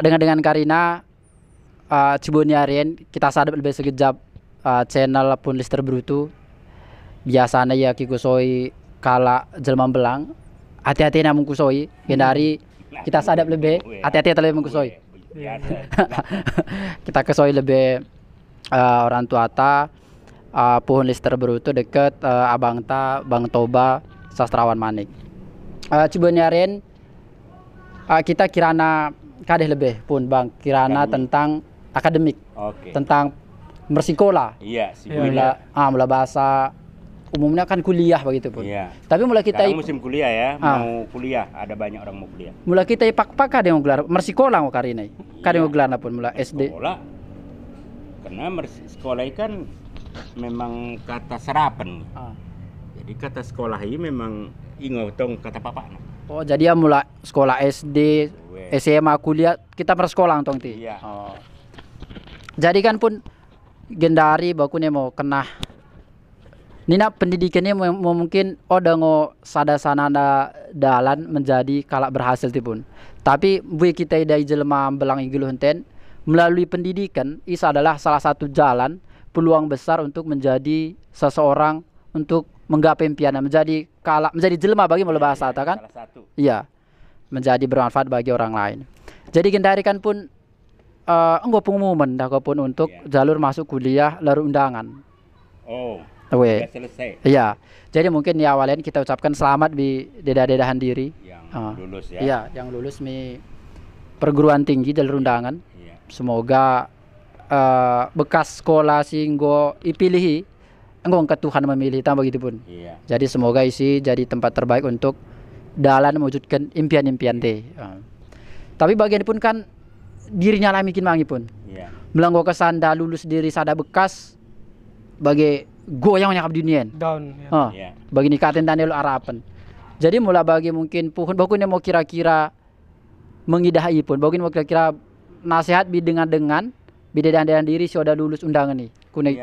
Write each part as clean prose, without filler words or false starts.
Dengan Karina Cibuniarin kita sadap lebih sekejap channel pun Lister Brutu biasanya ya kikusoi kala jelma belang hati-hati namun kusoi gendari kita sadap lebih hati-hati terlebih mengkusoi kita kesoi lebih orang tua ta pohon Lister Brutu deket abang ta Bang Toba sastrawan manik Cibuniarin kita kirana kadeh lebih pun Bang kirana tentang akademik tentang bersikola mula bahasa umumnya kan kuliah begitu pun tapi mulai kita sekarang musim kuliah ya mau kuliah ada banyak orang mau kuliah mulai kita pak ada yang gelar bersikola mau karina kadang mau gelar pun mulai SD sekolah karena sekolah kan memang kata serapan jadi kata sekolah ini memang ingotong kata papa oh jadi ya mulai sekolah SD SMA kuliah kita bersekolah tong ti jadi kan pun gendari bakunya mau kena nina pendidikannya mungkin ngo sada-sana dalan menjadi kalak berhasil tipun tapi bui kita dari jelema belang igulu henten melalui pendidikan itu adalah salah satu jalan peluang besar untuk menjadi seseorang untuk menggapai impiannya menjadi jelema bagi mulai bahasa kan iya menjadi bermanfaat bagi orang lain jadi gendari kan pun enggak pengumuman dah pun untuk jalur masuk kuliah lalu undangan sudah selesai. Iya. Jadi mungkin ya awalnya kita ucapkan selamat di dedah-dedahan diri yang lulus ya. Iya, yang lulus mi perguruan tinggi jalur undangan. Iya. Semoga bekas sekolah singgo ipilihi engkau Tuhan memilih tambah gitu pun. Iya. Jadi semoga isi jadi tempat terbaik untuk dalan mewujudkan impian-impian teh. Tapi bagian pun kan dirinya lah bikin mangi pun. Iya. Melanggo kesanda lulus diri sada bekas bagi goyang nyakap dunia down bagi nikatin tanda lu harapan jadi mulai bagi mungkin pohon bakunya mau kira-kira mengidahi pun bakunya mau kira-kira nasihat dengan bidedan diri sudah lulus undangan nih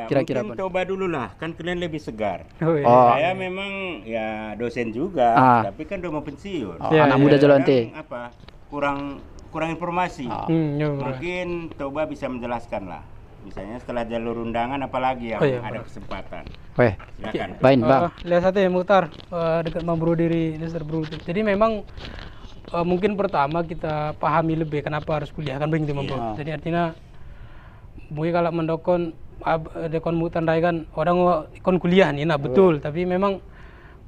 kira-kira pun coba dulu lah kan kalian lebih segar saya memang ya dosen juga tapi kan udah mau pensiun anak muda jalan teh apa kurang informasi mungkin coba bisa menjelaskan lah misalnya setelah jalur undangan apalagi yang ada kesempatan. Silakan. Baik, Bang. Lihat satu ya Mukhtar dekat Mambro diri Lister Brutu. Jadi memang mungkin pertama kita pahami lebih kenapa harus kuliah kan begitu Mambro. Jadi artinya mungkin kalau mendokon dekon mutandai kan orang ikon kuliah nih betul, tapi memang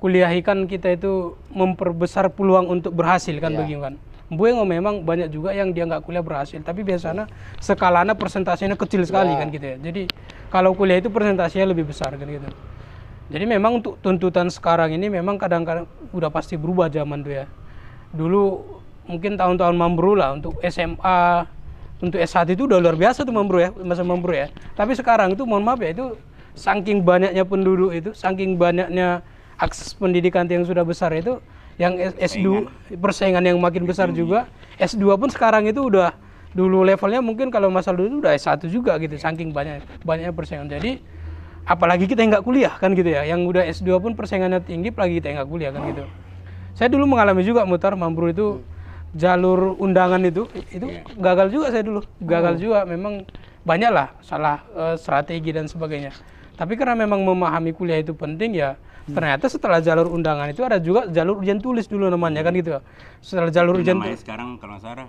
kuliah kan kita itu memperbesar peluang untuk berhasil kan begitu kan. Memang banyak juga yang dia nggak kuliah berhasil, tapi biasanya skalanya persentasenya kecil sekali kan gitu ya. Jadi kalau kuliah itu persentasenya lebih besar kan gitu. Jadi memang untuk tuntutan sekarang ini memang kadang-kadang udah pasti berubah zaman tuh ya. Dulu mungkin tahun-tahun Mambro lah untuk SMA, untuk S1 itu udah luar biasa tuh Mambro ya, masa Mambro ya. Tapi sekarang itu mohon maaf ya itu saking banyaknya penduduk itu, saking banyaknya akses pendidikan yang sudah besar itu yang S2 persaingan yang makin besar juga. S2 pun sekarang itu udah dulu levelnya mungkin kalau masalah dulu udah S1 juga gitu, saking banyaknya persaingan. Jadi apalagi kita yang nggak kuliah kan gitu ya, yang udah S2 pun persaingannya tinggi, apalagi kita yang nggak kuliah kan gitu. Saya dulu mengalami juga Mukhtar Mambro itu jalur undangan itu gagal juga saya dulu, gagal juga memang banyak lah salah strategi dan sebagainya. Tapi karena memang memahami kuliah itu penting ya. Ternyata setelah jalur undangan itu ada juga jalur ujian tulis dulu namanya kan gitu. Setelah jalur ujian tulis sekarang kalau salah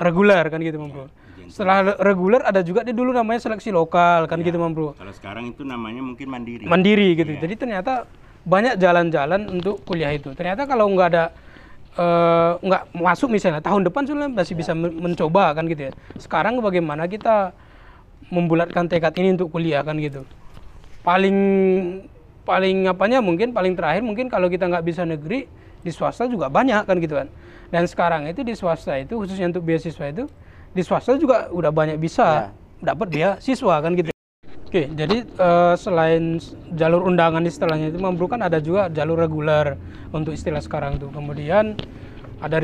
reguler kan gitu Bro. Setelah reguler ada juga dia dulu namanya seleksi lokal kan gitu Bro. Kalau sekarang itu namanya mungkin mandiri. Mandiri gitu. Jadi ternyata banyak jalan-jalan untuk kuliah itu. Ternyata kalau nggak masuk misalnya tahun depan sudah masih bisa mencoba kan gitu ya. Sekarang bagaimana kita membulatkan tekad ini untuk kuliah kan gitu. Paling apanya mungkin paling terakhir mungkin kalau kita nggak bisa negeri di swasta juga banyak kan gitu kan. Dan sekarang itu di swasta itu khususnya untuk beasiswa itu di swasta juga udah banyak bisa dapat beasiswa kan gitu. Oke, jadi selain jalur undangan istilahnya itu memerlukan ada juga jalur reguler untuk istilah sekarang tuh. Kemudian ada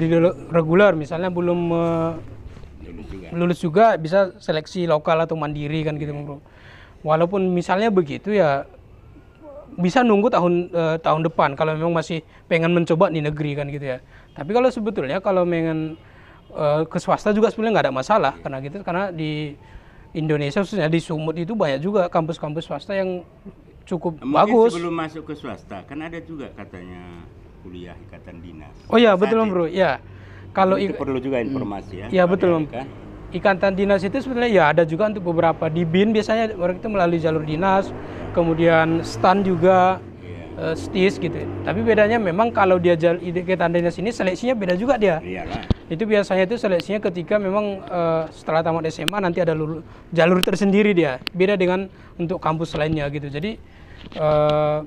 reguler misalnya belum lulus juga bisa seleksi lokal atau mandiri kan gitu Bro. Walaupun misalnya begitu ya bisa nunggu tahun depan kalau memang masih pengen mencoba di negeri kan gitu ya. Tapi kalau sebetulnya kalau pengen ke swasta juga sebenarnya nggak ada masalah karena di Indonesia khususnya di Sumut itu banyak juga kampus-kampus swasta yang cukup bagus. Sebelum masuk ke swasta kan ada juga katanya kuliah ikatan dinas. Oh iya betul Bro, ya. Kalau itu perlu juga informasi ya. Iya betul kan? Ikatan dinas itu sebenarnya ya ada juga untuk beberapa di BIN biasanya orang itu melalui jalur dinas, kemudian STAN juga. STIS gitu. Tapi bedanya memang kalau dia ikatan dinas ini seleksinya beda juga dia. Iyalah. Itu biasanya itu seleksinya ketika memang setelah tamat SMA nanti ada jalur tersendiri dia. Beda dengan untuk kampus lainnya gitu. Jadi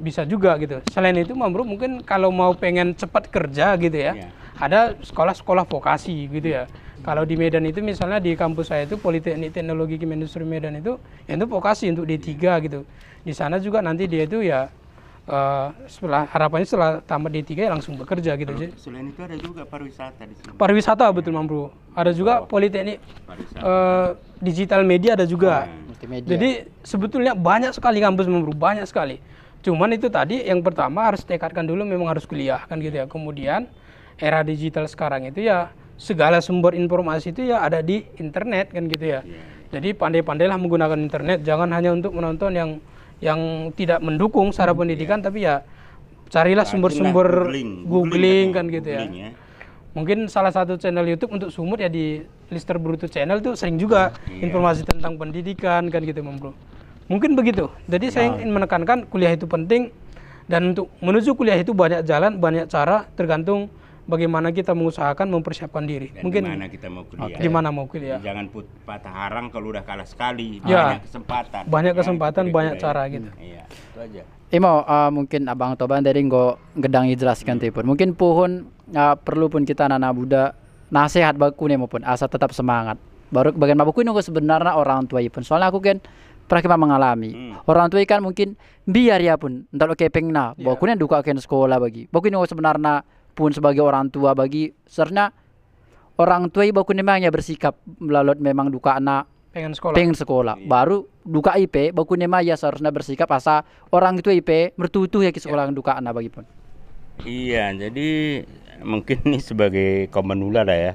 bisa juga gitu. Selain itu Bro, mungkin kalau mau pengen cepat kerja gitu ya. Ada sekolah-sekolah vokasi gitu ya. Kalau di Medan itu misalnya di kampus saya itu Politeknik Teknologi Kimia Industri Medan itu vokasi untuk D3 gitu. Di sana juga nanti dia itu ya harapannya setelah tamat D3 ya langsung bekerja gitu. Selain itu ada juga pariwisata di sini. Pariwisata betul Bro. Ada juga Politeknik digital media ada juga. Jadi sebetulnya banyak sekali kampus Bro, banyak sekali. Cuman itu tadi yang pertama harus tekadkan dulu memang harus kuliah kan gitu ya. Kemudian era digital sekarang itu ya segala sumber informasi itu ya ada di internet kan gitu ya. Jadi pandai-pandailah menggunakan internet, jangan hanya untuk menonton yang tidak mendukung secara pendidikan, tapi ya carilah sumber-sumber googling kan gitu ya. Mungkin salah satu channel YouTube untuk Sumut ya di Lister Bruto Channel tuh sering juga informasi tentang pendidikan kan gitu Bro. Mungkin begitu. Jadi saya ingin menekankan kuliah itu penting, dan untuk menuju kuliah itu banyak jalan, banyak cara, tergantung bagaimana kita mengusahakan mempersiapkan diri. Dan mungkin gimana kita mau kuliah. Gimana mau kuliah. Jangan patah harang kalau udah kalah sekali. Ya, banyak kesempatan. Banyak kesempatan, banyak cara gitu. Iya, itu aja. Imo mungkin Abang Toban dari gedang jelaskan tipun. Mungkin pohon perlu pun kita anak Buddha nasihat baku nih maupun asa tetap semangat. Baru bagian baku ini sebenarnya orang tua pun. Soalnya aku kan pernah mengalami. Orang tua kan mungkin biar ya pun entar oke pengna. Baku ini duka kan sekolah bagi. Baku ini sebenarnya pun sebagai orang tua bagi serta orang tua baku memangnya bersikap melalui memang duka anak pengen sekolah. Baru duka IP baku nema ya seharusnya bersikap asa orang tua IP bertutuh ya ke sekolah duka anak bagi pun. Iya, jadi mungkin ini sebagai komenula lah ya.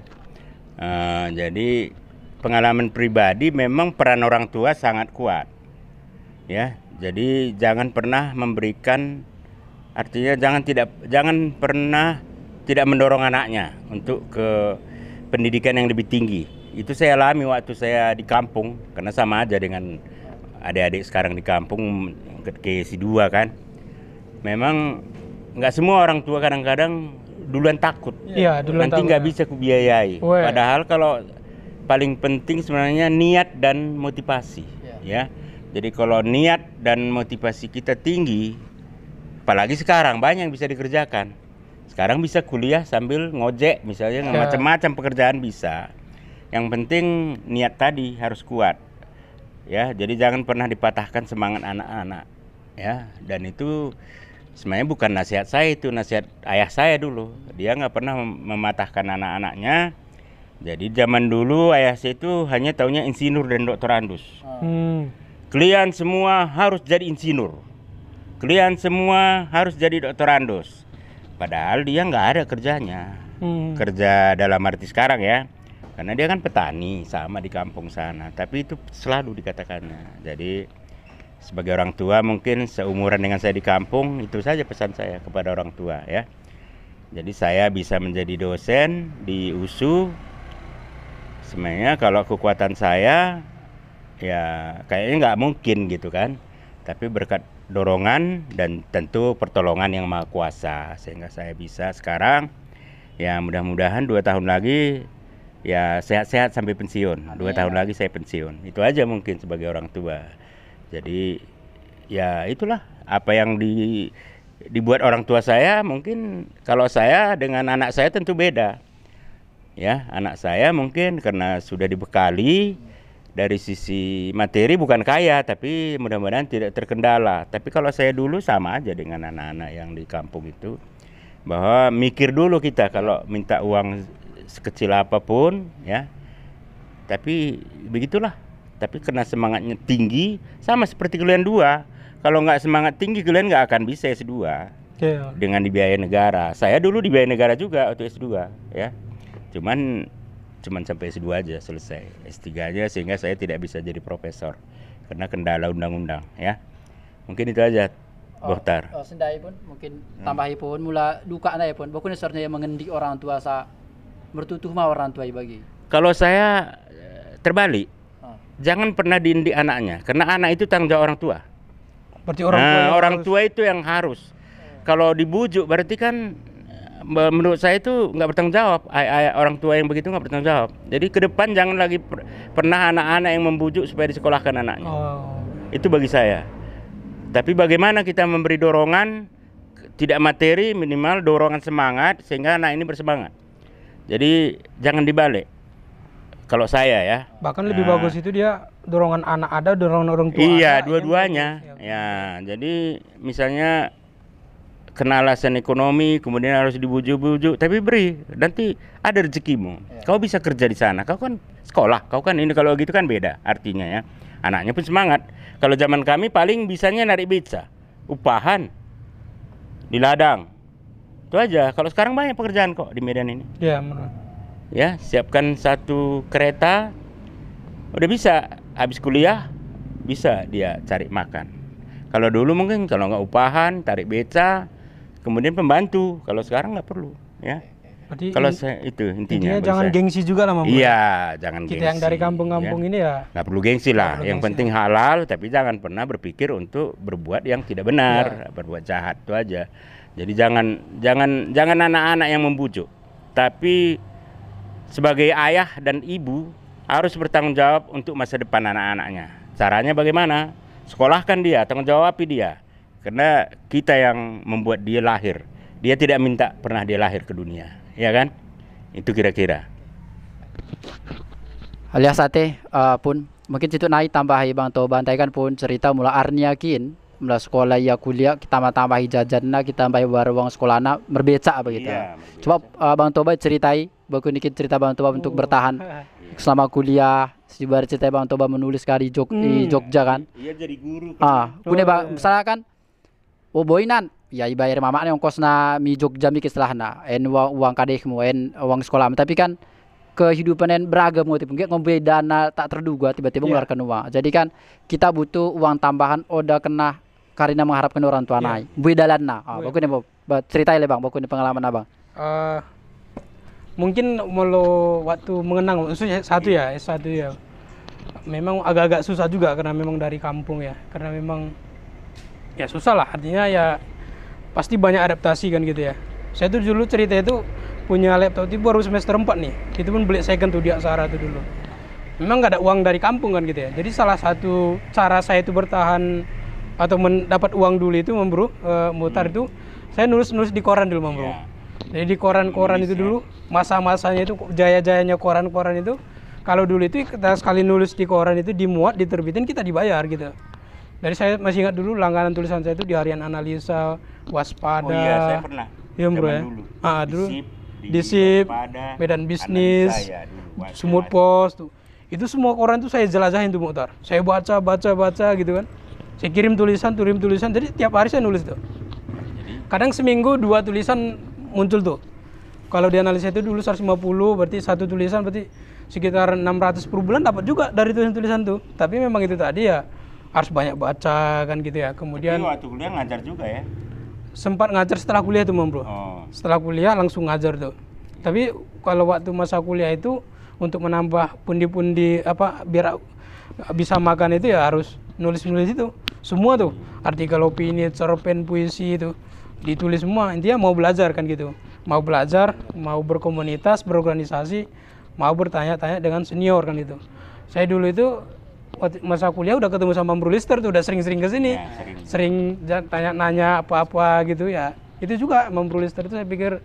Jadi pengalaman pribadi memang peran orang tua sangat kuat. Ya, jadi jangan pernah memberikan, artinya jangan pernah tidak mendorong anaknya untuk ke pendidikan yang lebih tinggi. Itu saya alami waktu saya di kampung, karena sama aja dengan adik-adik sekarang di kampung ke S2 kan. Memang nggak semua orang tua kadang-kadang duluan takut. Iya, duluan nanti nggak bisa kubiayai. Padahal kalau paling penting sebenarnya niat dan motivasi. Ya. Jadi kalau niat dan motivasi kita tinggi, apalagi sekarang banyak yang bisa dikerjakan. Sekarang bisa kuliah sambil ngojek misalnya, macam-macam pekerjaan bisa. Yang penting niat tadi harus kuat. Ya, jadi jangan pernah dipatahkan semangat anak-anak. Ya, dan itu sebenarnya bukan nasihat saya, itu nasihat ayah saya dulu. Dia nggak pernah mematahkan anak-anaknya. Jadi zaman dulu ayah saya itu hanya taunya insinyur dan doktorandus. Kalian semua harus jadi insinyur. Kalian semua harus jadi doktorandus. Padahal dia nggak ada kerjanya. Kerja dalam arti sekarang ya. Karena dia kan petani sama di kampung sana. Tapi itu selalu dikatakannya. Jadi sebagai orang tua mungkin seumuran dengan saya di kampung, itu saja pesan saya kepada orang tua ya. Jadi saya bisa menjadi dosen di USU. Sebenarnya kalau kekuatan saya ya kayaknya nggak mungkin gitu kan. Tapi berkat dorongan dan tentu pertolongan yang Maha Kuasa sehingga saya bisa sekarang ya, mudah-mudahan 2 tahun lagi ya sehat-sehat sampai pensiun. 2 tahun lagi saya pensiun. Itu aja mungkin sebagai orang tua. Jadi ya itulah apa yang dibuat orang tua saya. Mungkin kalau saya dengan anak saya tentu beda. Ya, anak saya mungkin karena sudah dibekali dari sisi materi bukan kaya, tapi mudah-mudahan tidak terkendala. Tapi kalau saya dulu sama aja dengan anak-anak yang di kampung itu, bahwa mikir dulu kita kalau minta uang sekecil apapun ya. Tapi begitulah. Tapi karena semangatnya tinggi, sama seperti kalian dua. Kalau nggak semangat tinggi, kalian nggak akan bisa S2 dengan dibiayai negara. Saya dulu dibiayai negara juga waktu S2 ya. Cuman cuma sampai S2 aja selesai. S3-nya sehingga saya tidak bisa jadi profesor karena kendala undang-undang ya. Mungkin itu aja, Dokter. Sendai pun mungkin tambahi pun mula duka na pun. Bakun sebenarnya mengendik orang tua sa mertutuh mah orang tua bagi. Kalau saya terbalik, jangan pernah diindik anaknya, karena anak itu tanggung jawab orang tua. Berarti orang tua itu yang harus. Kalau dibujuk berarti kan menurut saya itu nggak bertanggung jawab. Orang tua yang begitu nggak bertanggung jawab. Jadi ke depan jangan lagi pernah anak-anak yang membujuk supaya disekolahkan anaknya. Itu bagi saya. Tapi bagaimana kita memberi dorongan, tidak materi, minimal dorongan semangat sehingga anak ini bersemangat. Jadi jangan dibalik. Kalau saya ya. Bahkan lebih bagus itu dia dorongan anak ada, dorongan orang tua. Iya, dua-duanya. Ya, jadi misalnya kena alasan ekonomi, kemudian harus dibujuk-bujuk, tapi beri, nanti ada rezekimu. Kau bisa kerja di sana, kau kan sekolah, kau kan ini, kalau gitu kan beda artinya ya. Anaknya pun semangat. Kalau zaman kami paling bisanya narik beca, upahan di ladang. Itu aja. Kalau sekarang banyak pekerjaan kok di Medan ini. Iya, menurut. Ya, siapkan satu kereta, udah bisa. Habis kuliah bisa dia cari makan. Kalau dulu mungkin kalau nggak upahan, tarik beca, kemudian pembantu. Kalau sekarang nggak perlu, ya. Berarti kalau saya itu intinya jangan gengsi juga lah, Mam. Iya, jangan kita gengsi. yang dari kampung-kampung ya. ini ya Nggak perlu gengsi lah. Yang penting halal, tapi jangan pernah berpikir untuk berbuat yang tidak benar, berbuat jahat, itu aja. Jadi jangan anak-anak yang membujuk, tapi sebagai ayah dan ibu harus bertanggung jawab untuk masa depan anak-anaknya. Caranya bagaimana? Sekolahkan dia, tanggung jawabi dia. Karena kita yang membuat dia lahir. Dia tidak minta pernah dia lahir ke dunia, ya kan? Itu kira-kira. Alias sate pun mungkin situ naik tambahi Bang Toba kan pun cerita mula arniakin mula sekolah ya kuliah kita tambahi jajanna, kita tambahi warung sekolahna berbecak begitu. Iya, Coba Bang Toba ceritai, baku dikit cerita Bang Toba untuk bertahan selama kuliah. Sebar cerita Bang Toba menulis di Jogja kan. Iya, jadi guru. Punya Bang misalnya kan boinan ya ibayar mamaknya ongkosna mi Jogja mi istilahna en uang kadehmu en uang sekolah, tapi kan kehidupan yang beragam motif mungkin ngombe dana tak terduga tiba-tiba mengeluarkan uang. Jadi kan kita butuh uang tambahan oda kena karena mengharapkan orang tua naik bedalanna. Bagus nih ceritain le Bang, bagus nih pengalaman Abang. Mungkin melo waktu mengenang maksudnya S1 ya. Memang agak-agak susah juga karena memang dari kampung ya. Karena memang ya susah lah, artinya ya pasti banyak adaptasi kan gitu ya. Saya tuh dulu cerita itu punya laptop itu baru semester 4 nih. Itu pun beli second tuh di Aksara tuh dulu. Memang nggak ada uang dari kampung kan gitu ya. Jadi salah satu cara saya itu bertahan atau mendapat uang dulu itu Bro, mutar itu saya nulis di koran dulu Bro. Jadi di koran-koran itu dulu masa-masanya itu jaya-jayanya koran-koran itu. Kalau dulu itu kita sekali nulis di koran itu dimuat, diterbitin, kita dibayar gitu. Dari saya masih ingat dulu langganan tulisan saya itu di Harian Analisa, Waspada. Oh iya, saya pernah. Iya Bro ya. Dulu di SIP, Medan Bisnis, Sumut Pos tuh. Itu semua koran tuh saya jelajahin tuh Mukhtar. Saya baca gitu kan. Saya kirim tulisan, jadi tiap hari saya nulis tuh. Kadang seminggu 2 tulisan muncul tuh. Kalau di analisa itu dulu 150, berarti satu tulisan berarti sekitar 600 per bulan dapat juga dari tulisan-tulisan tuh. Tapi memang itu tadi ya harus banyak baca kan gitu ya. Kemudian waktu kuliah ngajar juga ya? Sempat ngajar setelah kuliah tuh Bro. Setelah kuliah langsung ngajar tuh. Tapi kalau waktu masa kuliah itu untuk menambah pundi-pundi biar bisa makan itu ya harus nulis itu. Semua tuh, artikel opini, cerpen, puisi itu ditulis semua. Intinya mau belajar kan gitu. Mau belajar, mau berkomunitas, berorganisasi, mau bertanya-tanya dengan senior kan gitu. Saya dulu itu waktu masa kuliah udah ketemu sama Bro Lister tuh, udah sering-sering ke sini. Sering tanya-nanya apa-apa gitu ya. Itu juga Bro Lister itu saya pikir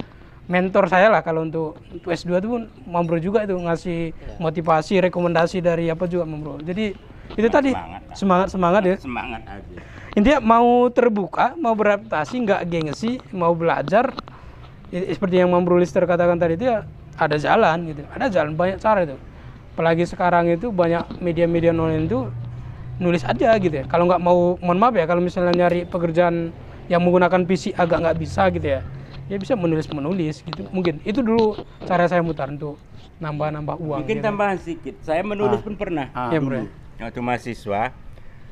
mentor saya lah kalau untuk S2 itu pun Bro juga itu ngasih motivasi, rekomendasi dari apa juga Bro. Jadi itu tadi semangat ya. Semangat aja. Intinya mau terbuka, mau beradaptasi, nggak gengsi, mau belajar. Seperti yang Bro Lister katakan tadi itu ya ada jalan gitu. Ada jalan, banyak cara itu. Apalagi sekarang itu banyak media-media online itu nulis aja gitu ya. Kalau nggak mau, mohon maaf ya, kalau misalnya nyari pekerjaan yang menggunakan PC agak nggak bisa gitu ya. ya bisa menulis gitu. Mungkin itu dulu cara saya mutar untuk nambah uang. Mungkin gitu. tambahan sedikit. Saya menulis pun pernah. Ya, bro. Waktu mahasiswa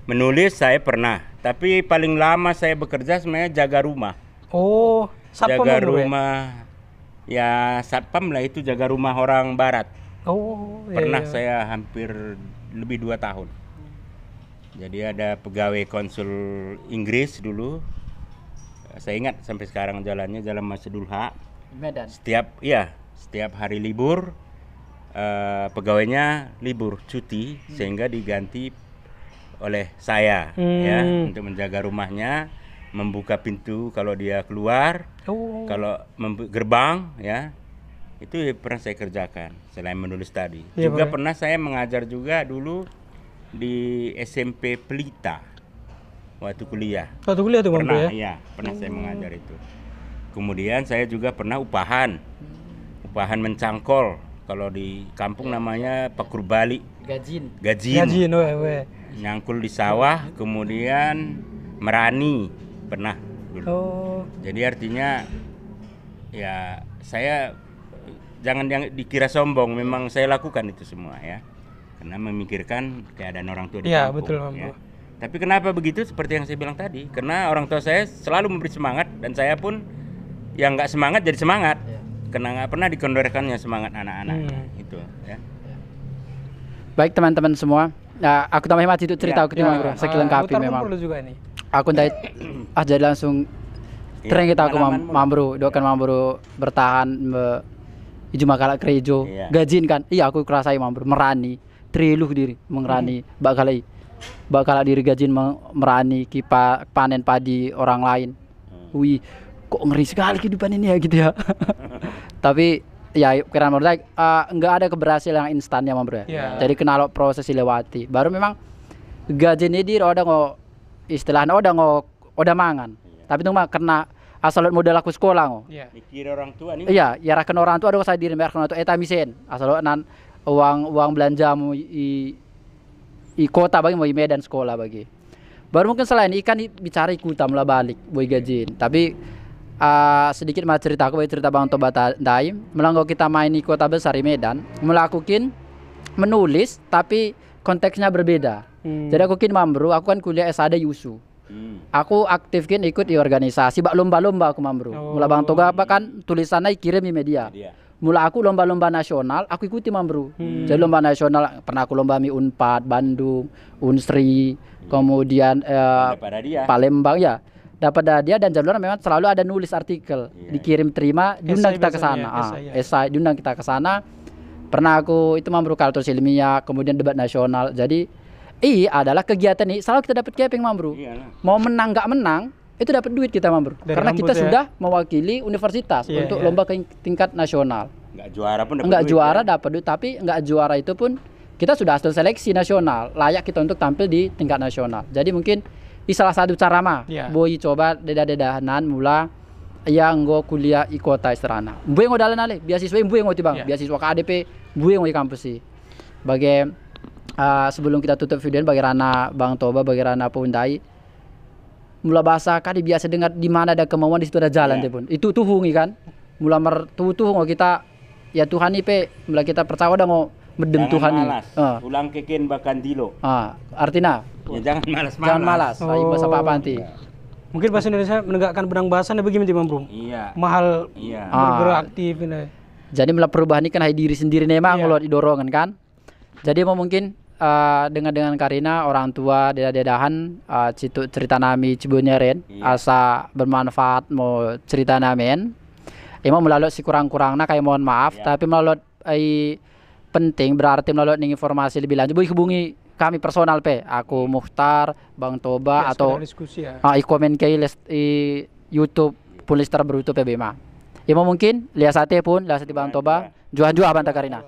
menulis saya pernah. Tapi paling lama saya bekerja sebenarnya jaga rumah. Oh, satpam jaga bro, rumah. Ya satpam lah itu, jaga rumah orang barat. Oh, Pernah saya hampir lebih 2 tahun. Jadi ada pegawai konsul Inggris dulu. Saya ingat sampai sekarang jalannya Jalan Masjidul Haq. Medan. Setiap hari libur pegawainya libur cuti sehingga diganti oleh saya ya untuk menjaga rumahnya, membuka pintu kalau dia keluar, kalau gerbang ya. Itu pernah saya kerjakan selain menulis tadi. Juga pernah saya mengajar juga dulu di SMP Pelita waktu kuliah. Waktu kuliah tuh pernah, ya? Iya, pernah saya mengajar itu. Kemudian saya juga pernah upahan mencangkol. Kalau di kampung namanya pakur balik. Gajin. Nyangkul di sawah, kemudian merani pernah dulu. Jadi artinya ya saya jangan dikira sombong, memang saya lakukan itu semua ya. Karena memikirkan keadaan orang tua di kampung. Betul, ya. Tapi kenapa begitu? Seperti yang saya bilang tadi, karena orang tua saya selalu memberi semangat dan saya pun yang nggak semangat jadi semangat. Karena nggak pernah dikondorkannya semangat anak-anak itu ya. Baik teman-teman semua, nah, aku tambahin masih itu cerita aku bro, selengkapi memang. Juga nih. Aku dari jadi langsung tren kita aku mambru, doakan mambru bertahan ijo makala krejo, gajin kan. Iya aku kerasai mambru merani, triluh diri mengerani bakal diri gajin merani kipa panen padi orang lain. Wih, kok ngeri sekali kehidupan ini ya gitu ya. Tapi ya kira menurut saya nggak ada keberhasilan yang instan ya bro ya. Jadi kenal proses dilewati. Baru memang gaji ini dia udah istilahnya udah mangan. Tapi itu mah karena asal modal aku sekolah mikir orang tua nih. Iya, ya rakan orang tua ada saya diri mereka orang tua eta misen. Asal nan uang belanjamu i kota bagi mau i Medan sekolah bagi. Baru mungkin selain ikan bicara ikutam lah balik boy gajin. Tapi sedikit mah cerita aku cerita Bang Toba Daim melanggo kita main di kota besar di Medan melakukan menulis tapi konteksnya berbeda. Jadi aku mambru, aku kan kuliah S.A.D. Yusu. Aku aktifkan ikut di organisasi bak lomba-lomba aku mambru. Mula Bang Toga apa kan tulisannya kirim di media. Mula aku lomba-lomba nasional aku ikuti mambru. Jadi lomba nasional pernah aku lomba mi Unpad Bandung, Unsri, kemudian Palembang ya. Dapat hadiah dan jalurnya memang selalu ada nulis artikel dikirim terima diundang kita ke sana esai diundang kita ke sana. Pernah aku itu mambru kultur ilmiah kemudian debat nasional. Jadi adalah kegiatan ini selalu kita dapat keping mambru. Mau menang nggak menang itu dapat duit kita mambru karena kita sudah mewakili universitas untuk lomba ke tingkat nasional. Nggak juara pun dapat nggak juara dapat duit, tapi nggak juara itu pun kita sudah hasil seleksi nasional layak kita untuk tampil di tingkat nasional. Jadi mungkin salah satu cara mah, boy coba dedah-dedahanan mula yang go kuliah di kota Istrana. Boy ngodalan ale, beasiswa boy ngoti bang, beasiswa KADP, boy ngoti kampus sih. Bagi sebelum kita tutup video bagi Rana Bang Toba, bagi Rana Pundai, mula bahasa kadi biasa dengar di mana ada kemauan di situ ada jalan pun. Itu tuhungi kan, mula mertuh kita ya Tuhan ipe, mula kita percaya udah mau medem Tuhan ini. Ulang keken bahkan dilo. Artinya ya jangan malas. Jangan malas. Bahasa apa nanti? Mungkin bahasa Indonesia menegakkan benang bahasa bagaimana Bang Bro? Iya. Mahal bergerak aktif ini. Jadi mulai perubahan ini kan diri sendiri memang kalau didorongan kan. Jadi mau mungkin dengan Karina orang tua dedahan cerita nami cibunyeren asa bermanfaat mau cerita namen. Emang melalui si kurang-kurangnya kayak mohon maaf tapi melalui penting berarti melalui informasi lebih lanjut boleh hubungi kami personal aku Mukhtar Bang Toba atau komen ke YouTube Pulister Bruto PBMA. Ya mungkin lihat sate pun lihat sate Bang Toba jual Banta Karina.